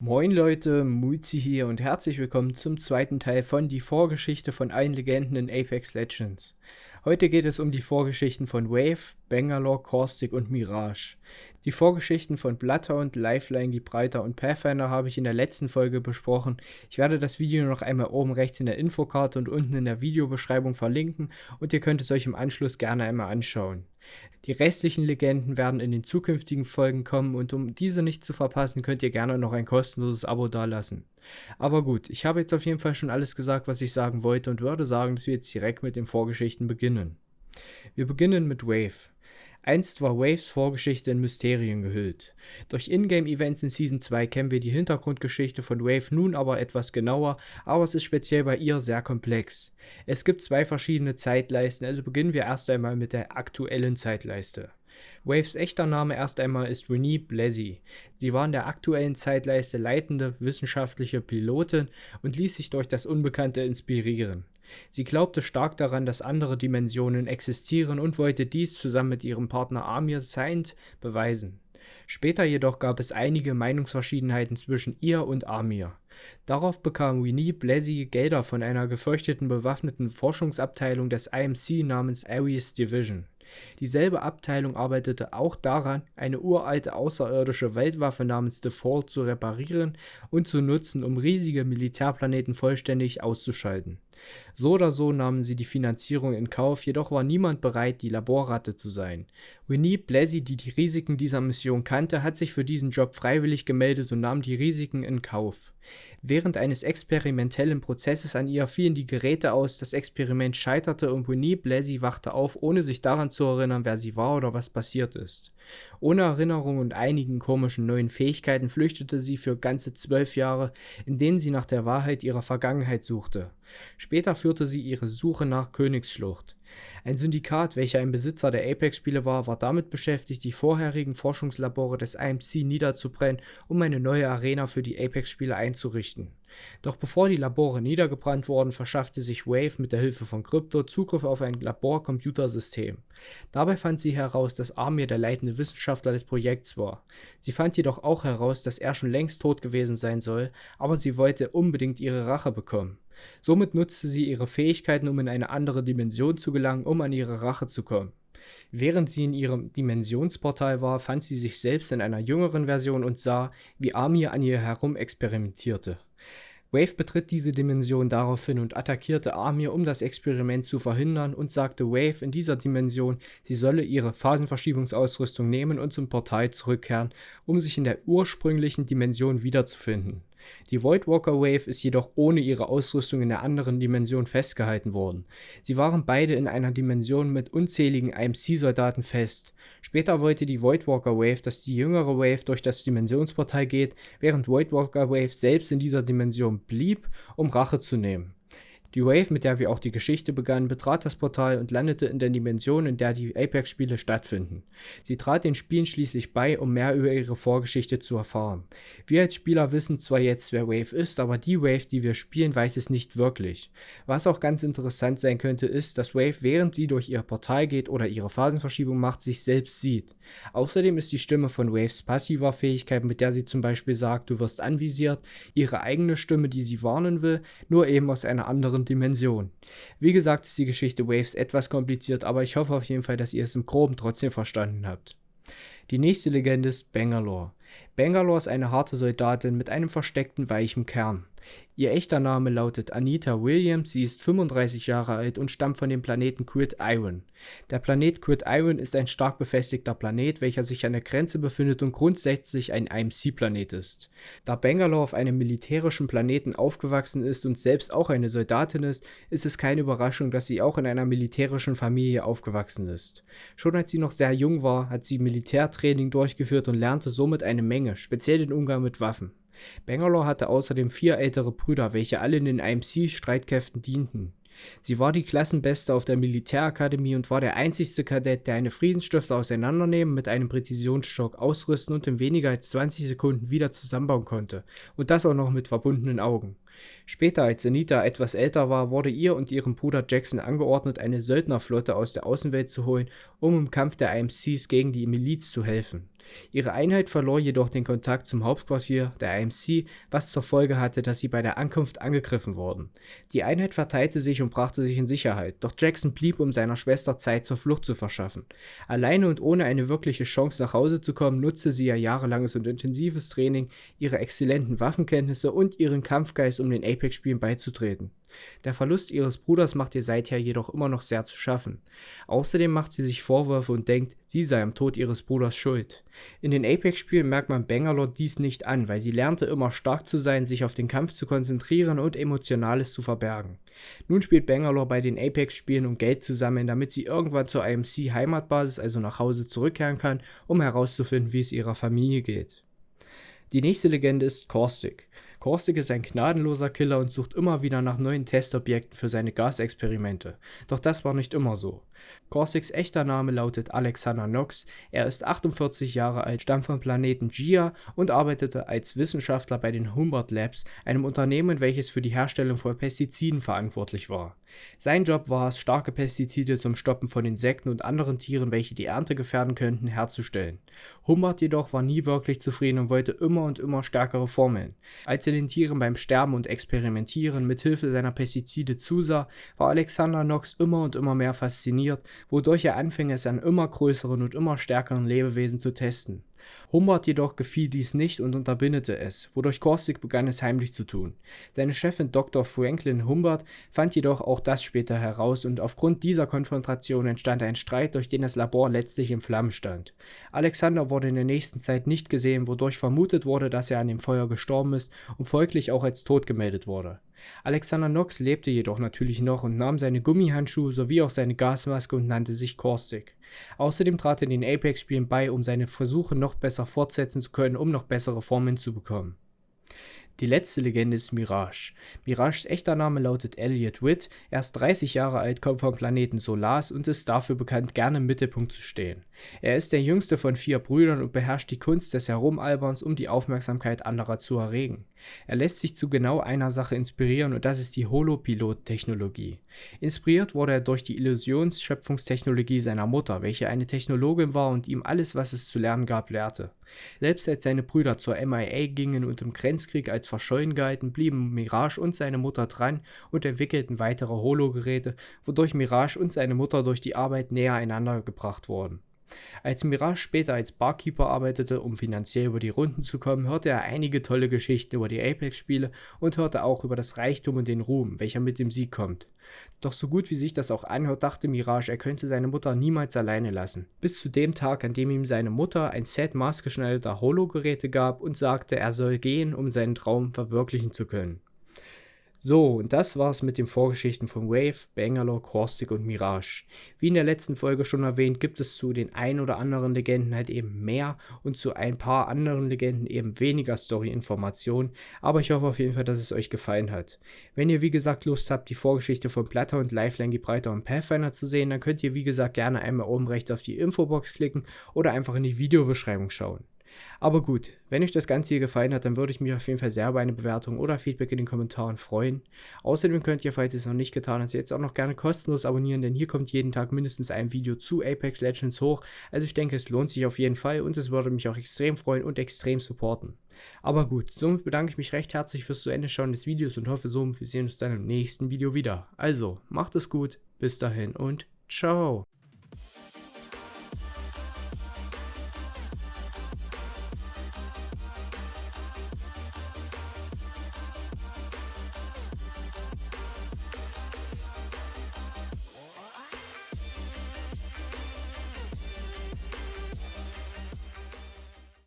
Moin Leute, Muzi hier und herzlich willkommen zum zweiten Teil von Die Vorgeschichte von allen Legenden in Apex Legends. Heute geht es um die Vorgeschichten von Wave, Bangalore, Caustic und Mirage. Die Vorgeschichten von Bloodhound, Lifeline, Gibraltar und Pathfinder habe ich in der letzten Folge besprochen. Ich werde das Video noch einmal oben rechts in der Infokarte und unten in der Videobeschreibung verlinken und ihr könnt es euch im Anschluss gerne einmal anschauen. Die restlichen Legenden werden in den zukünftigen Folgen kommen und um diese nicht zu verpassen, könnt ihr gerne noch ein kostenloses Abo dalassen. Aber gut, ich habe jetzt auf jeden Fall schon alles gesagt, was ich sagen wollte und würde sagen, dass wir jetzt direkt mit den Vorgeschichten beginnen. Wir beginnen mit Wave. Einst war Waves Vorgeschichte in Mysterien gehüllt. Durch Ingame-Events in Season 2 kennen wir die Hintergrundgeschichte von Wave nun aber etwas genauer, aber es ist speziell bei ihr sehr komplex. Es gibt zwei verschiedene Zeitleisten, also beginnen wir erst einmal mit der aktuellen Zeitleiste. Waves echter Name erst einmal ist Renee Blasey. Sie war in der aktuellen Zeitleiste leitende wissenschaftliche Pilotin und ließ sich durch das Unbekannte inspirieren. Sie glaubte stark daran, dass andere Dimensionen existieren und wollte dies zusammen mit ihrem Partner Amir Saint beweisen. Später jedoch gab es einige Meinungsverschiedenheiten zwischen ihr und Amir. Darauf bekam Renee Blasey Gelder von einer gefürchteten bewaffneten Forschungsabteilung des IMC namens Ares Division. Dieselbe Abteilung arbeitete auch daran, eine uralte außerirdische Weltwaffe namens Default zu reparieren und zu nutzen, um riesige Militärplaneten vollständig auszuschalten. So oder so nahmen sie die Finanzierung in Kauf, jedoch war niemand bereit, die Laborratte zu sein. Renee Blasey, die die Risiken dieser Mission kannte, hat sich für diesen Job freiwillig gemeldet und nahm die Risiken in Kauf. Während eines experimentellen Prozesses an ihr fielen die Geräte aus, das Experiment scheiterte und Renee Blasey wachte auf, ohne sich daran zu erinnern, wer sie war oder was passiert ist. Ohne Erinnerung und einigen komischen neuen Fähigkeiten flüchtete sie für ganze 12 Jahre, in denen sie nach der Wahrheit ihrer Vergangenheit suchte. Später führte sie ihre Suche nach Königsschlucht. Ein Syndikat, welcher ein Besitzer der Apex-Spiele war damit beschäftigt, die vorherigen Forschungslabore des IMC niederzubrennen, um eine neue Arena für die Apex-Spiele einzurichten. Doch bevor die Labore niedergebrannt wurden, verschaffte sich Wave mit der Hilfe von Krypto Zugriff auf ein Laborcomputersystem. Dabei fand sie heraus, dass Amir der leitende Wissenschaftler des Projekts war. Sie fand jedoch auch heraus, dass er schon längst tot gewesen sein soll, aber sie wollte unbedingt ihre Rache bekommen. Somit nutzte sie ihre Fähigkeiten, um in eine andere Dimension zu gelangen, um an ihre Rache zu kommen. Während sie in ihrem Dimensionsportal war, fand sie sich selbst in einer jüngeren Version und sah, wie Amir an ihr herum experimentierte. Wave betritt diese Dimension daraufhin und attackierte Amir, um das Experiment zu verhindern, und sagte Wave in dieser Dimension, sie solle ihre Phasenverschiebungsausrüstung nehmen und zum Portal zurückkehren, um sich in der ursprünglichen Dimension wiederzufinden. Die Voidwalker Wave ist jedoch ohne ihre Ausrüstung in der anderen Dimension festgehalten worden. Sie waren beide in einer Dimension mit unzähligen IMC-Soldaten fest. Später wollte die Voidwalker Wave, dass die jüngere Wave durch das Dimensionsportal geht, während Voidwalker Wave selbst in dieser Dimension blieb, um Rache zu nehmen. Die Wave, mit der wir auch die Geschichte begannen, betrat das Portal und landete in der Dimension, in der die Apex-Spiele stattfinden. Sie trat den Spielen schließlich bei, um mehr über ihre Vorgeschichte zu erfahren. Wir als Spieler wissen zwar jetzt, wer Wave ist, aber die Wave, die wir spielen, weiß es nicht wirklich. Was auch ganz interessant sein könnte, ist, dass Wave, während sie durch ihr Portal geht oder ihre Phasenverschiebung macht, sich selbst sieht. Außerdem ist die Stimme von Waves passiver Fähigkeit, mit der sie zum Beispiel sagt, du wirst anvisiert, ihre eigene Stimme, die sie warnen will, nur eben aus einer anderen Dimension. Wie gesagt ist die Geschichte Waves etwas kompliziert, aber ich hoffe auf jeden Fall, dass ihr es im Groben trotzdem verstanden habt. Die nächste Legende ist Bangalore. Bangalore ist eine harte Soldatin mit einem versteckten weichen Kern. Ihr echter Name lautet Anita Williams, sie ist 35 Jahre alt und stammt von dem Planeten Crid Iron. Der Planet Crid Iron ist ein stark befestigter Planet, welcher sich an der Grenze befindet und grundsätzlich ein IMC-Planet ist. Da Bangalore auf einem militärischen Planeten aufgewachsen ist und selbst auch eine Soldatin ist, ist es keine Überraschung, dass sie auch in einer militärischen Familie aufgewachsen ist. Schon als sie noch sehr jung war, hat sie Militärtraining durchgeführt und lernte somit eine Menge, speziell den Umgang mit Waffen. Bangalore hatte außerdem 4 ältere Brüder, welche alle in den IMC-Streitkräften dienten. Sie war die Klassenbeste auf der Militärakademie und war der einzigste Kadett, der eine Friedensstifter auseinandernehmen, mit einem Präzisionsstock ausrüsten und in weniger als 20 Sekunden wieder zusammenbauen konnte. Und das auch noch mit verbundenen Augen. Später, als Anita etwas älter war, wurde ihr und ihrem Bruder Jackson angeordnet, eine Söldnerflotte aus der Außenwelt zu holen, um im Kampf der IMCs gegen die Miliz zu helfen. Ihre Einheit verlor jedoch den Kontakt zum Hauptquartier der IMC, was zur Folge hatte, dass sie bei der Ankunft angegriffen wurden. Die Einheit verteilte sich und brachte sich in Sicherheit, doch Jackson blieb, um seiner Schwester Zeit zur Flucht zu verschaffen. Alleine und ohne eine wirkliche Chance nach Hause zu kommen, nutzte sie ihr jahrelanges und intensives Training, ihre exzellenten Waffenkenntnisse und ihren Kampfgeist, um den Apex-Spielen beizutreten. Der Verlust ihres Bruders macht ihr seither jedoch immer noch sehr zu schaffen. Außerdem macht sie sich Vorwürfe und denkt, sie sei am Tod ihres Bruders schuld. In den Apex-Spielen merkt man Bangalore dies nicht an, weil sie lernte immer stark zu sein, sich auf den Kampf zu konzentrieren und Emotionales zu verbergen. Nun spielt Bangalore bei den Apex-Spielen, um Geld zu sammeln, damit sie irgendwann zur IMC-Heimatbasis, also nach Hause, zurückkehren kann, um herauszufinden, wie es ihrer Familie geht. Die nächste Legende ist Caustic. Caustic ist ein gnadenloser Killer und sucht immer wieder nach neuen Testobjekten für seine Gasexperimente. Doch das war nicht immer so. Caustics echter Name lautet Alexander Knox, er ist 48 Jahre alt, stammt vom Planeten Gia und arbeitete als Wissenschaftler bei den Humbert Labs, einem Unternehmen, welches für die Herstellung von Pestiziden verantwortlich war. Sein Job war es, starke Pestizide zum Stoppen von Insekten und anderen Tieren, welche die Ernte gefährden könnten, herzustellen. Humbert jedoch war nie wirklich zufrieden und wollte immer und immer stärkere Formeln. Als er den Tieren beim Sterben und Experimentieren mithilfe seiner Pestizide zusah, war Alexander Knox immer und immer mehr fasziniert, wodurch er anfing, es an immer größeren und immer stärkeren Lebewesen zu testen. Humbert jedoch gefiel dies nicht und unterbindete es, wodurch Caustic begann, es heimlich zu tun. Seine Chefin Dr. Franklin Humbert fand jedoch auch das später heraus und aufgrund dieser Konfrontation entstand ein Streit, durch den das Labor letztlich in Flammen stand. Alexander wurde in der nächsten Zeit nicht gesehen, wodurch vermutet wurde, dass er an dem Feuer gestorben ist und folglich auch als tot gemeldet wurde. Alexander Knox lebte jedoch natürlich noch und nahm seine Gummihandschuhe sowie auch seine Gasmaske und nannte sich Caustic. Außerdem trat er in den Apex-Spielen bei, um seine Versuche noch besser fortsetzen zu können, um noch bessere Formen zu bekommen. Die letzte Legende ist Mirage. Mirages echter Name lautet Elliot Witt, er ist 30 Jahre alt, kommt vom Planeten Solaris und ist dafür bekannt, gerne im Mittelpunkt zu stehen. Er ist der jüngste von 4 Brüdern und beherrscht die Kunst des Herumalberns, um die Aufmerksamkeit anderer zu erregen. Er lässt sich zu genau einer Sache inspirieren und das ist die Holopilot-Technologie. Inspiriert wurde er durch die Illusionsschöpfungstechnologie seiner Mutter, welche eine Technologin war und ihm alles, was es zu lernen gab, lehrte. Selbst als seine Brüder zur MIA gingen und im Grenzkrieg als verschollen galten, blieben Mirage und seine Mutter dran und entwickelten weitere Hologeräte, wodurch Mirage und seine Mutter durch die Arbeit näher einander gebracht wurden. Als Mirage später als Barkeeper arbeitete, um finanziell über die Runden zu kommen, hörte er einige tolle Geschichten über die Apex-Spiele und hörte auch über das Reichtum und den Ruhm, welcher mit dem Sieg kommt. Doch so gut wie sich das auch anhört, dachte Mirage, er könnte seine Mutter niemals alleine lassen. Bis zu dem Tag, an dem ihm seine Mutter ein Set maßgeschneiderter Hologeräte gab und sagte, er soll gehen, um seinen Traum verwirklichen zu können. So, und das war's mit den Vorgeschichten von Wave, Bangalore, Caustic und Mirage. Wie in der letzten Folge schon erwähnt, gibt es zu den ein oder anderen Legenden halt eben mehr und zu ein paar anderen Legenden eben weniger Story-Informationen, aber ich hoffe auf jeden Fall, dass es euch gefallen hat. Wenn ihr wie gesagt Lust habt, die Vorgeschichte von Platter und Lifeline, Gibraltar und Pathfinder zu sehen, dann könnt ihr wie gesagt gerne einmal oben rechts auf die Infobox klicken oder einfach in die Videobeschreibung schauen. Aber gut, wenn euch das Ganze hier gefallen hat, dann würde ich mich auf jeden Fall sehr über eine Bewertung oder Feedback in den Kommentaren freuen. Außerdem könnt ihr, falls ihr es noch nicht getan habt, jetzt auch noch gerne kostenlos abonnieren, denn hier kommt jeden Tag mindestens ein Video zu Apex Legends hoch. Also ich denke, es lohnt sich auf jeden Fall und es würde mich auch extrem freuen und extrem supporten. Aber gut, somit bedanke ich mich recht herzlich fürs zu Ende schauen des Videos und hoffe somit, wir sehen uns dann im nächsten Video wieder. Also, macht es gut, bis dahin und ciao.